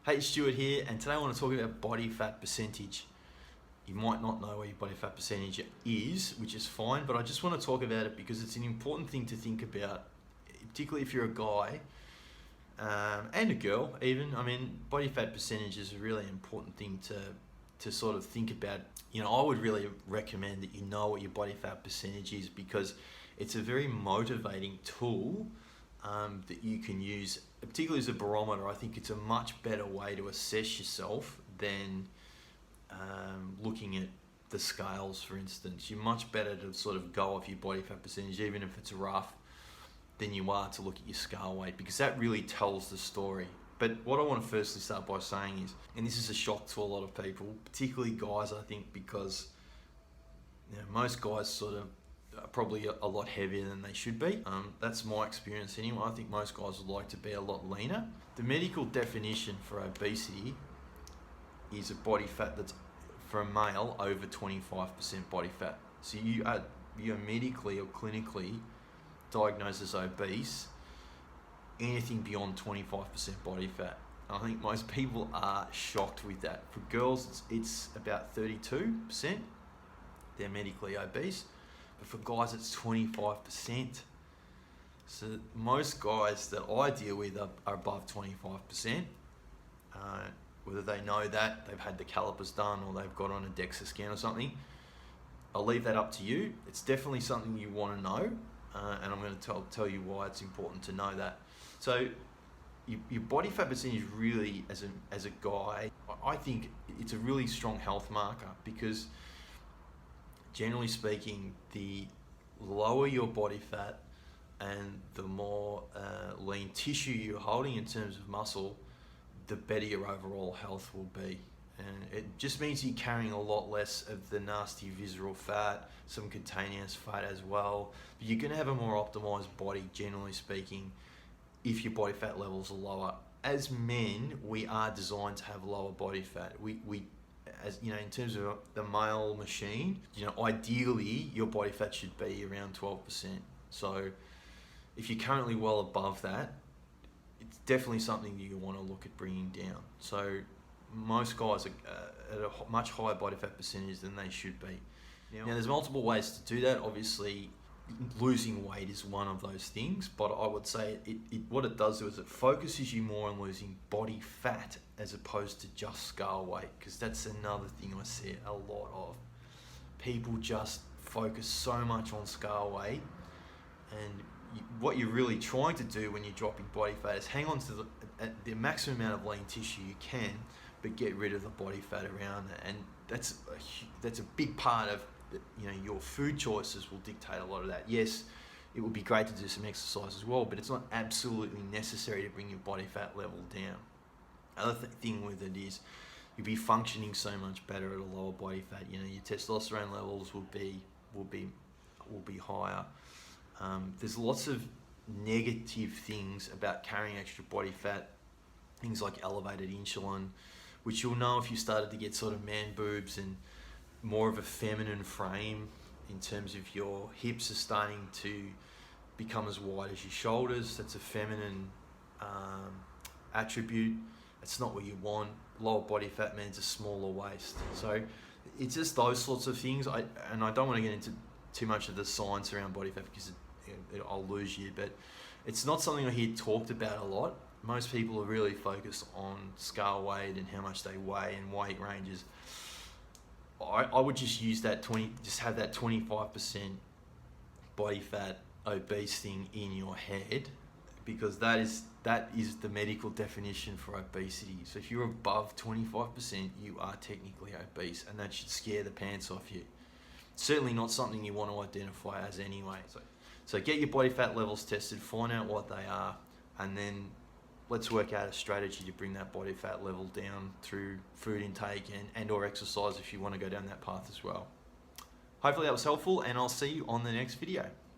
Hey, Stuart here, and today I want to talk about body fat percentage. You might not know what your body fat percentage is, which is fine, but I just want to talk about it because it's an important thing to think about, particularly if you're a guy and a girl even. I mean, body fat percentage is a really important thing to sort of think about. You know, I would really recommend that you know what your body fat percentage is because it's a very motivating tool that you can use, particularly as a barometer. I think it's a much better way to assess yourself than looking at the scales, for instance. You're much better to sort of go off your body fat percentage, even if it's rough, than you are to look at your scale weight, because that really tells the story. But what I want to firstly start by saying is, and this is a shock to a lot of people, particularly guys, I think, because most guys sort of are probably a lot heavier than they should be. That's my experience anyway. I think most guys would like to be a lot leaner. The medical definition for obesity is a body fat that's, for a male, over 25% body fat. So you're medically or clinically diagnosed as obese anything beyond 25% body fat. I think most people are shocked with that. For girls, it's about 32%. They're medically obese. But for guys, it's 25%. So most guys that I deal with are above 25%. Whether they know that, they've had the calipers done, or they've got on a DEXA scan or something, I'll leave that up to you. It's definitely something you want to know, and I'm going to tell you why it's important to know that. So your body fat percentage really, as a guy, I think it's a really strong health marker, because generally speaking, the lower your body fat and the more lean tissue you're holding in terms of muscle, the better your overall health will be. And it just means you're carrying a lot less of the nasty visceral fat, some cutaneous fat as well. But you're going to have a more optimized body, generally speaking, if your body fat levels are lower. As men, we are designed to have lower body fat. As you know, in terms of the male machine, ideally your body fat should be around 12%. So if you're currently well above that, it's definitely something you want to look at bringing down. So most guys are at a much higher body fat percentage than they should be. Now there's multiple ways to do that. Obviously, losing weight is one of those things, but I would say what it does is it focuses you more on losing body fat as opposed to just scale weight, because that's another thing I see a lot of. People just focus so much on scale weight, and what you're really trying to do when you're dropping body fat is hang on to the maximum amount of lean tissue you can, but get rid of the body fat around it. And that's a big part of your food choices will dictate a lot of that. Yes, it would be great to do some exercise as well, but it's not absolutely necessary to bring your body fat level down. Other thing with it is you'll be functioning so much better at a lower body fat. Your testosterone levels will be higher. There's lots of negative things about carrying extra body fat, things like elevated insulin, which you'll know if you started to get sort of man boobs and more of a feminine frame in terms of your hips are starting to become as wide as your shoulders. That's a feminine attribute. It's not what you want. Lower body fat means a smaller waist. So it's just those sorts of things. I don't want to get into too much of the science around body fat because I'll lose you, but it's not something I hear talked about a lot. Most people are really focused on scale weight and how much they weigh and weight ranges. I would just use just have that 25% body fat obese thing in your head, because that is the medical definition for obesity. So if you're above 25%, you are technically obese, and that should scare the pants off you. Certainly not something you want to identify as anyway. So get your body fat levels tested, find out what they are, and then let's work out a strategy to bring that body fat level down through food intake and or exercise if you want to go down that path as well. Hopefully that was helpful, and I'll see you on the next video.